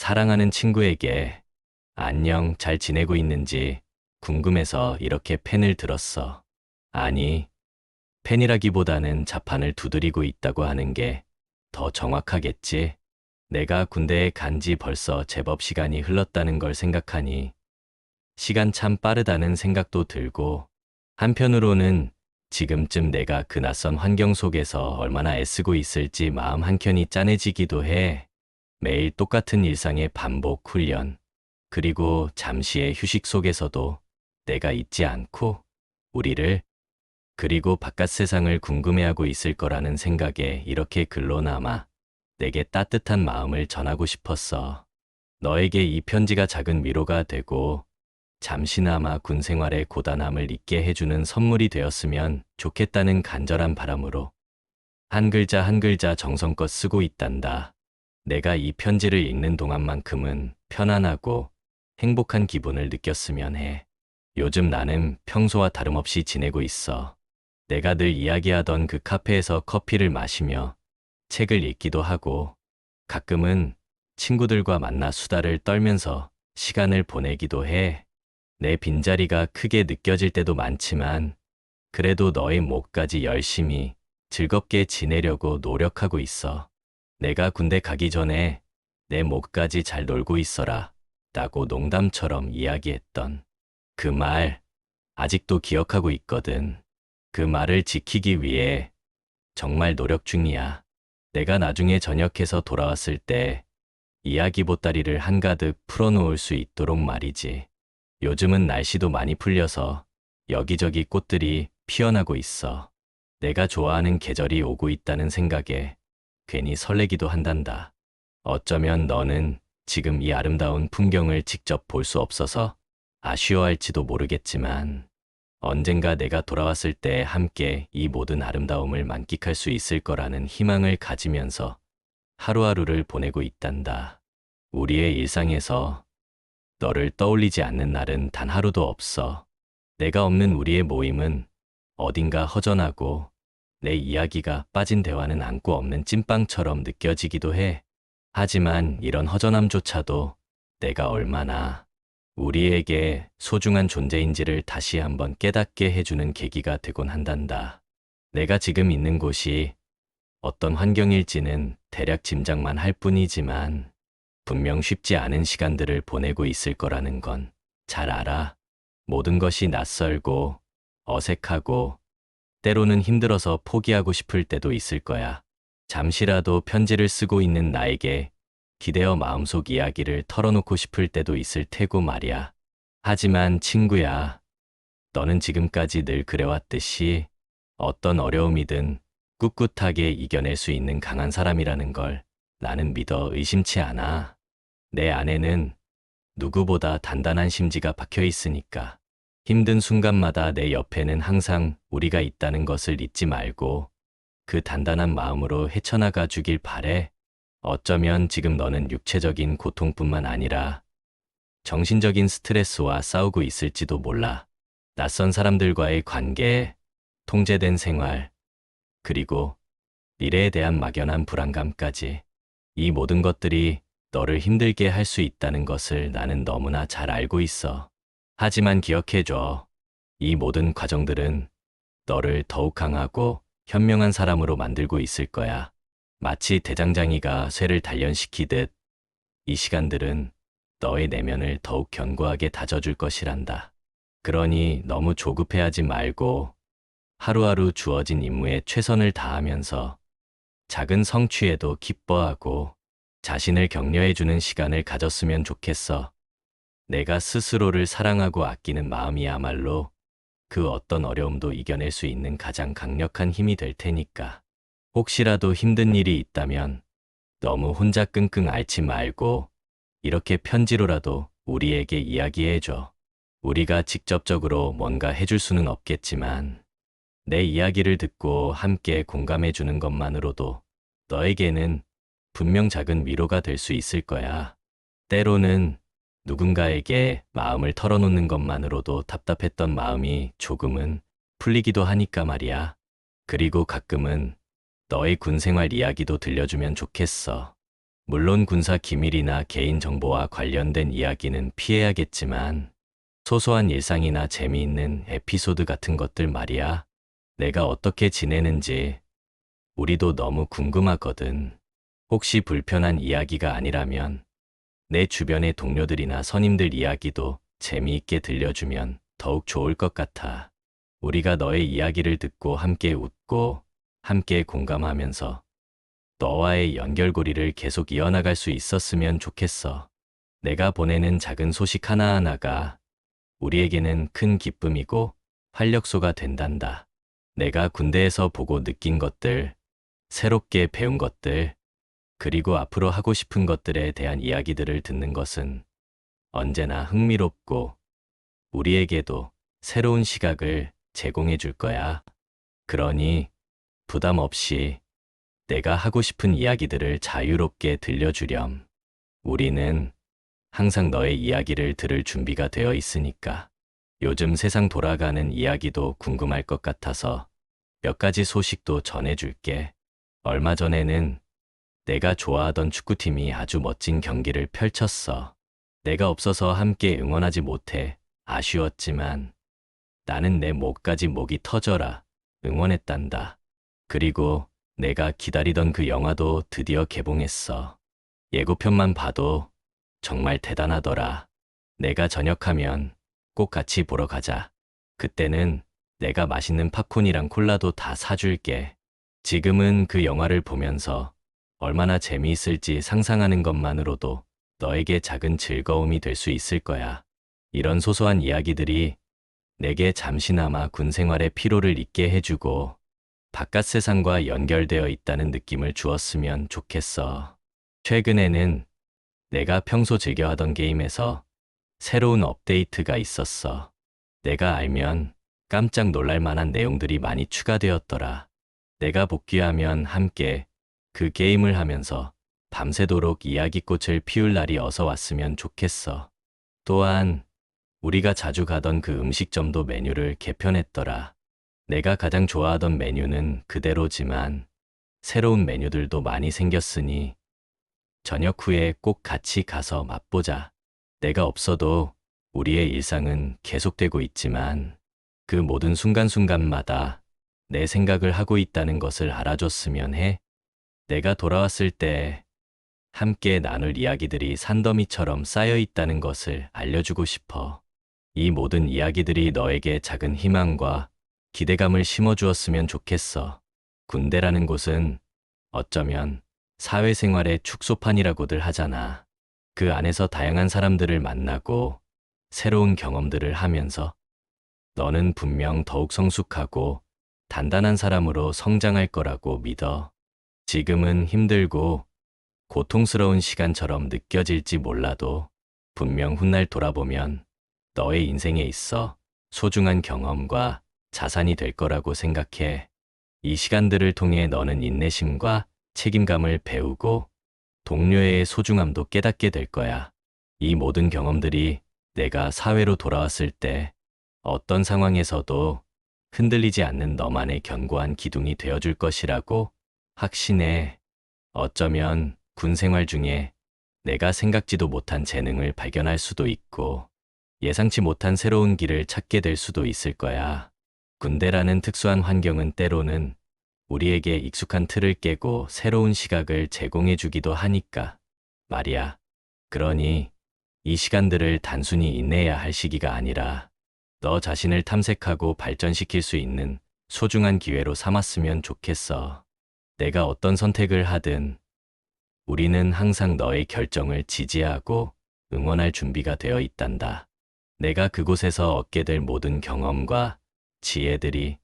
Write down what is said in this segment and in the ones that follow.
사랑하는 친구에게 안녕, 잘 지내고 있는지 궁금해서 이렇게 펜을 들었어. 아니, 펜이라기보다는 자판을 두드리고 있다고 하는 게 더 정확하겠지? 내가 군대에 간지 벌써 제법 시간이 흘렀다는 걸 생각하니 시간 참 빠르다는 생각도 들고, 한편으로는 지금쯤 내가 그 낯선 환경 속에서 얼마나 애쓰고 있을지 마음 한켠이 짠해지기도 해. 매일 똑같은 일상의 반복 훈련, 그리고 잠시의 휴식 속에서도 내가 잊지 않고 우리를, 그리고 바깥 세상을 궁금해하고 있을 거라는 생각에 이렇게 글로 남아 내게 따뜻한 마음을 전하고 싶었어. 너에게 이 편지가 작은 위로가 되고 잠시나마 군 생활의 고단함을 잊게 해주는 선물이 되었으면 좋겠다는 간절한 바람으로 한 글자 한 글자 정성껏 쓰고 있단다. 내가 이 편지를 읽는 동안만큼은 편안하고 행복한 기분을 느꼈으면 해. 요즘 나는 평소와 다름없이 지내고 있어. 내가 늘 이야기하던 그 카페에서 커피를 마시며 책을 읽기도 하고, 가끔은 친구들과 만나 수다를 떨면서 시간을 보내기도 해. 내 빈자리가 크게 느껴질 때도 많지만, 그래도 너의 몫까지 열심히 즐겁게 지내려고 노력하고 있어. 내가 군대 가기 전에 내 몫까지 잘 놀고 있어라 라고 농담처럼 이야기했던 그 말, 아직도 기억하고 있거든. 그 말을 지키기 위해 정말 노력 중이야. 내가 나중에 전역해서 돌아왔을 때 이야기 보따리를 한가득 풀어놓을 수 있도록 말이지. 요즘은 날씨도 많이 풀려서 여기저기 꽃들이 피어나고 있어. 내가 좋아하는 계절이 오고 있다는 생각에 괜히 설레기도 한단다. 어쩌면 너는 지금 이 아름다운 풍경을 직접 볼 수 없어서 아쉬워할지도 모르겠지만, 언젠가 내가 돌아왔을 때 함께 이 모든 아름다움을 만끽할 수 있을 거라는 희망을 가지면서 하루하루를 보내고 있단다. 우리의 일상에서 너를 떠올리지 않는 날은 단 하루도 없어. 내가 없는 우리의 모임은 어딘가 허전하고, 내 이야기가 빠진 대화는 안고 없는 찐빵처럼 느껴지기도 해. 하지만 이런 허전함조차도 내가 얼마나 우리에게 소중한 존재인지를 다시 한번 깨닫게 해주는 계기가 되곤 한단다. 내가 지금 있는 곳이 어떤 환경일지는 대략 짐작만 할 뿐이지만, 분명 쉽지 않은 시간들을 보내고 있을 거라는 건 잘 알아. 모든 것이 낯설고 어색하고 때로는 힘들어서 포기하고 싶을 때도 있을 거야. 잠시라도 편지를 쓰고 있는 나에게 기대어 마음속 이야기를 털어놓고 싶을 때도 있을 테고 말이야. 하지만 친구야, 너는 지금까지 늘 그래왔듯이 어떤 어려움이든 꿋꿋하게 이겨낼 수 있는 강한 사람이라는 걸 나는 믿어 의심치 않아. 내 안에는 누구보다 단단한 심지가 박혀 있으니까. 힘든 순간마다 내 옆에는 항상 우리가 있다는 것을 잊지 말고 그 단단한 마음으로 헤쳐나가 주길 바래. 어쩌면 지금 너는 육체적인 고통뿐만 아니라 정신적인 스트레스와 싸우고 있을지도 몰라. 낯선 사람들과의 관계, 통제된 생활, 그리고 미래에 대한 막연한 불안감까지. 이 모든 것들이 너를 힘들게 할 수 있다는 것을 나는 너무나 잘 알고 있어. 하지만 기억해줘. 이 모든 과정들은 너를 더욱 강하고 현명한 사람으로 만들고 있을 거야. 마치 대장장이가 쇠를 단련시키듯 이 시간들은 너의 내면을 더욱 견고하게 다져줄 것이란다. 그러니 너무 조급해하지 말고 하루하루 주어진 임무에 최선을 다하면서 작은 성취에도 기뻐하고 자신을 격려해주는 시간을 가졌으면 좋겠어. 내가 스스로를 사랑하고 아끼는 마음이야말로 그 어떤 어려움도 이겨낼 수 있는 가장 강력한 힘이 될 테니까. 혹시라도 힘든 일이 있다면 너무 혼자 끙끙 앓지 말고 이렇게 편지로라도 우리에게 이야기해줘. 우리가 직접적으로 뭔가 해줄 수는 없겠지만 내 이야기를 듣고 함께 공감해주는 것만으로도 너에게는 분명 작은 위로가 될 수 있을 거야. 때로는 누군가에게 마음을 털어놓는 것만으로도 답답했던 마음이 조금은 풀리기도 하니까 말이야. 그리고 가끔은 너의 군 생활 이야기도 들려주면 좋겠어. 물론 군사 기밀이나 개인 정보와 관련된 이야기는 피해야겠지만 소소한 일상이나 재미있는 에피소드 같은 것들 말이야. 내가 어떻게 지내는지 우리도 너무 궁금하거든. 혹시 불편한 이야기가 아니라면 내 주변의 동료들이나 선임들 이야기도 재미있게 들려주면 더욱 좋을 것 같아. 우리가 너의 이야기를 듣고 함께 웃고 함께 공감하면서 너와의 연결고리를 계속 이어나갈 수 있었으면 좋겠어. 내가 보내는 작은 소식 하나하나가 우리에게는 큰 기쁨이고 활력소가 된단다. 내가 군대에서 보고 느낀 것들, 새롭게 배운 것들, 그리고 앞으로 하고 싶은 것들에 대한 이야기들을 듣는 것은 언제나 흥미롭고 우리에게도 새로운 시각을 제공해 줄 거야. 그러니 부담 없이 내가 하고 싶은 이야기들을 자유롭게 들려주렴. 우리는 항상 너의 이야기를 들을 준비가 되어 있으니까. 요즘 세상 돌아가는 이야기도 궁금할 것 같아서 몇 가지 소식도 전해줄게. 얼마 전에는 내가 좋아하던 축구팀이 아주 멋진 경기를 펼쳤어. 내가 없어서 함께 응원하지 못해 아쉬웠지만 나는 내 목까지 목이 터져라 응원했단다. 그리고 내가 기다리던 그 영화도 드디어 개봉했어. 예고편만 봐도 정말 대단하더라. 내가 전역하면 꼭 같이 보러 가자. 그때는 내가 맛있는 팝콘이랑 콜라도 다 사줄게. 지금은 그 영화를 보면서 얼마나 재미있을지 상상하는 것만으로도 너에게 작은 즐거움이 될 수 있을 거야. 이런 소소한 이야기들이 내게 잠시나마 군 생활의 피로를 잊게 해주고 바깥 세상과 연결되어 있다는 느낌을 주었으면 좋겠어. 최근에는 내가 평소 즐겨하던 게임에서 새로운 업데이트가 있었어. 내가 알면 깜짝 놀랄 만한 내용들이 많이 추가되었더라. 내가 복귀하면 함께 그 게임을 하면서 밤새도록 이야기꽃을 피울 날이 어서 왔으면 좋겠어. 또한 우리가 자주 가던 그 음식점도 메뉴를 개편했더라. 내가 가장 좋아하던 메뉴는 그대로지만 새로운 메뉴들도 많이 생겼으니 저녁 후에 꼭 같이 가서 맛보자. 내가 없어도 우리의 일상은 계속되고 있지만 그 모든 순간순간마다 내 생각을 하고 있다는 것을 알아줬으면 해. 내가 돌아왔을 때 함께 나눌 이야기들이 산더미처럼 쌓여 있다는 것을 알려주고 싶어. 이 모든 이야기들이 너에게 작은 희망과 기대감을 심어주었으면 좋겠어. 군대라는 곳은 어쩌면 사회생활의 축소판이라고들 하잖아. 그 안에서 다양한 사람들을 만나고 새로운 경험들을 하면서 너는 분명 더욱 성숙하고 단단한 사람으로 성장할 거라고 믿어. 지금은 힘들고 고통스러운 시간처럼 느껴질지 몰라도 분명 훗날 돌아보면 너의 인생에 있어 소중한 경험과 자산이 될 거라고 생각해. 이 시간들을 통해 너는 인내심과 책임감을 배우고 동료의 소중함도 깨닫게 될 거야. 이 모든 경험들이 내가 사회로 돌아왔을 때 어떤 상황에서도 흔들리지 않는 너만의 견고한 기둥이 되어줄 것이라고 확신해. 어쩌면 군 생활 중에 내가 생각지도 못한 재능을 발견할 수도 있고 예상치 못한 새로운 길을 찾게 될 수도 있을 거야. 군대라는 특수한 환경은 때로는 우리에게 익숙한 틀을 깨고 새로운 시각을 제공해 주기도 하니까 말이야. 그러니 이 시간들을 단순히 인내해야 할 시기가 아니라 너 자신을 탐색하고 발전시킬 수 있는 소중한 기회로 삼았으면 좋겠어. 내가 어떤 선택을 하든 우리는 항상 너의 결정을 지지하고 응원할 준비가 되어 있단다. 내가 그곳에서 얻게 될 모든 경험과 지혜들이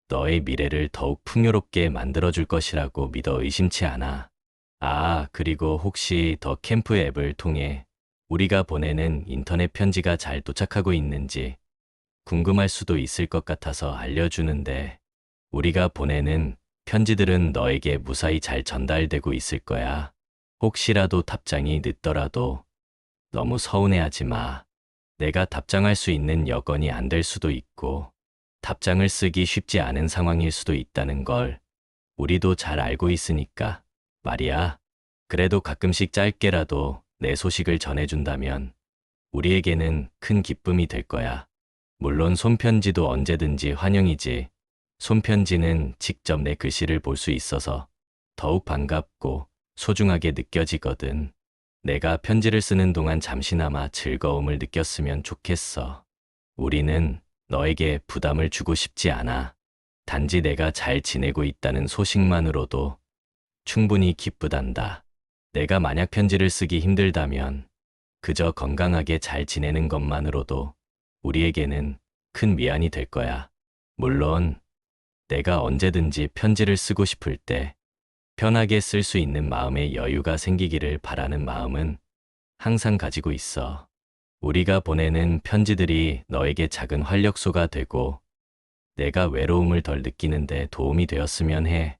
너의 미래를 더욱 풍요롭게 만들어줄 것이라고 믿어 의심치 않아. 아, 그리고 혹시 더 캠프 앱을 통해 우리가 보내는 인터넷 편지가 잘 도착하고 있는지 궁금할 수도 있을 것 같아서 알려주는데 우리가 보내는 편지들은 너에게 무사히 잘 전달되고 있을 거야. 혹시라도 답장이 늦더라도 너무 서운해하지 마. 내가 답장할 수 있는 여건이 안 될 수도 있고 답장을 쓰기 쉽지 않은 상황일 수도 있다는 걸 우리도 잘 알고 있으니까 말이야. 그래도 가끔씩 짧게라도 내 소식을 전해준다면 우리에게는 큰 기쁨이 될 거야. 물론 손편지도 언제든지 환영이지. 손편지는 직접 내 글씨를 볼 수 있어서 더욱 반갑고 소중하게 느껴지거든. 내가 편지를 쓰는 동안 잠시나마 즐거움을 느꼈으면 좋겠어. 우리는 너에게 부담을 주고 싶지 않아. 단지 내가 잘 지내고 있다는 소식만으로도 충분히 기쁘단다. 내가 만약 편지를 쓰기 힘들다면 그저 건강하게 잘 지내는 것만으로도 우리에게는 큰 위안이 될 거야. 물론 내가 언제든지 편지를 쓰고 싶을 때 편하게 쓸 수 있는 마음의 여유가 생기기를 바라는 마음은 항상 가지고 있어. 우리가 보내는 편지들이 너에게 작은 활력소가 되고 내가 외로움을 덜 느끼는데 도움이 되었으면 해.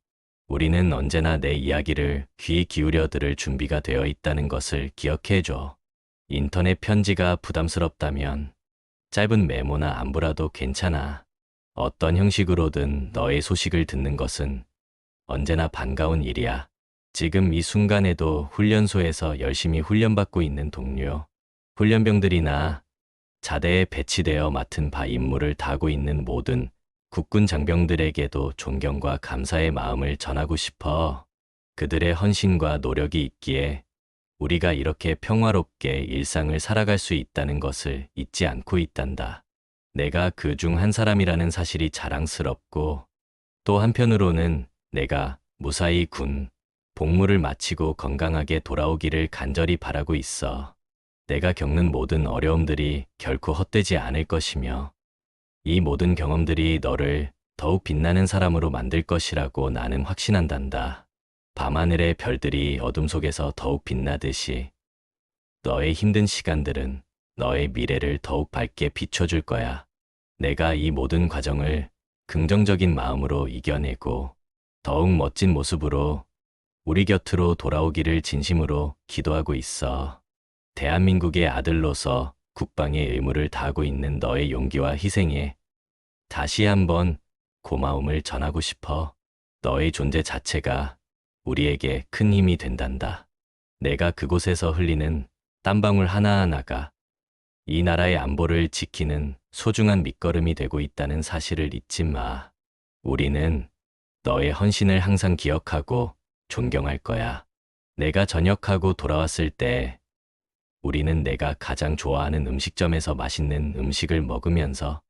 우리는 언제나 내 이야기를 귀 기울여 들을 준비가 되어 있다는 것을 기억해 줘. 인터넷 편지가 부담스럽다면 짧은 메모나 안부라도 괜찮아. 어떤 형식으로든 너의 소식을 듣는 것은 언제나 반가운 일이야. 지금 이 순간에도 훈련소에서 열심히 훈련받고 있는 동료, 훈련병들이나 자대에 배치되어 맡은 바 임무를 다하고 있는 모든 국군 장병들에게도 존경과 감사의 마음을 전하고 싶어. 그들의 헌신과 노력이 있기에 우리가 이렇게 평화롭게 일상을 살아갈 수 있다는 것을 잊지 않고 있단다. 내가 그 중 한 사람이라는 사실이 자랑스럽고 또 한편으로는 내가 무사히 군 복무를 마치고 건강하게 돌아오기를 간절히 바라고 있어. 내가 겪는 모든 어려움들이 결코 헛되지 않을 것이며 이 모든 경험들이 너를 더욱 빛나는 사람으로 만들 것이라고 나는 확신한단다. 밤하늘의 별들이 어둠 속에서 더욱 빛나듯이 너의 힘든 시간들은 너의 미래를 더욱 밝게 비춰줄 거야. 내가 이 모든 과정을 긍정적인 마음으로 이겨내고 더욱 멋진 모습으로 우리 곁으로 돌아오기를 진심으로 기도하고 있어. 대한민국의 아들로서 국방의 의무를 다하고 있는 너의 용기와 희생에 다시 한번 고마움을 전하고 싶어. 너의 존재 자체가 우리에게 큰 힘이 된단다. 내가 그곳에서 흘리는 땀방울 하나하나가 이 나라의 안보를 지키는 소중한 밑거름이 되고 있다는 사실을 잊지 마. 우리는 너의 헌신을 항상 기억하고 존경할 거야. 내가 전역하고 돌아왔을 때 우리는 내가 가장 좋아하는 음식점에서 맛있는 음식을 먹으면서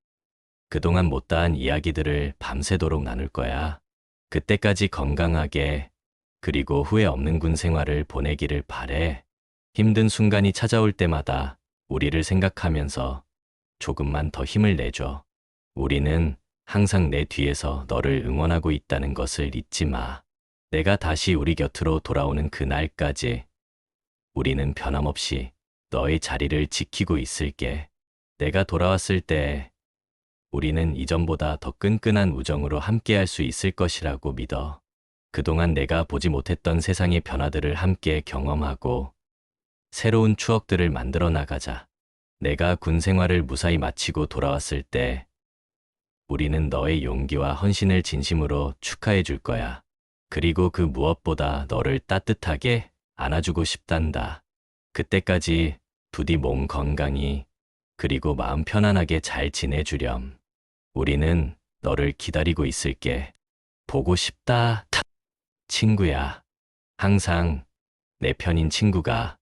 그동안 못다한 이야기들을 밤새도록 나눌 거야. 그때까지 건강하게 그리고 후회 없는 군 생활을 보내기를 바래. 힘든 순간이 찾아올 때마다 우리를 생각하면서 조금만 더 힘을 내줘. 우리는 항상 내 뒤에서 너를 응원하고 있다는 것을 잊지 마. 내가 다시 우리 곁으로 돌아오는 그날까지 우리는 변함없이 너의 자리를 지키고 있을게. 내가 돌아왔을 때 우리는 이전보다 더 끈끈한 우정으로 함께할 수 있을 것이라고 믿어. 그동안 내가 보지 못했던 세상의 변화들을 함께 경험하고 새로운 추억들을 만들어 나가자. 내가 군 생활을 무사히 마치고 돌아왔을 때 우리는 너의 용기와 헌신을 진심으로 축하해 줄 거야. 그리고 그 무엇보다 너를 따뜻하게 안아주고 싶단다. 그때까지 부디 몸 건강히 그리고 마음 편안하게 잘 지내주렴. 우리는 너를 기다리고 있을게. 보고 싶다, 친구야. 항상 내 편인 친구가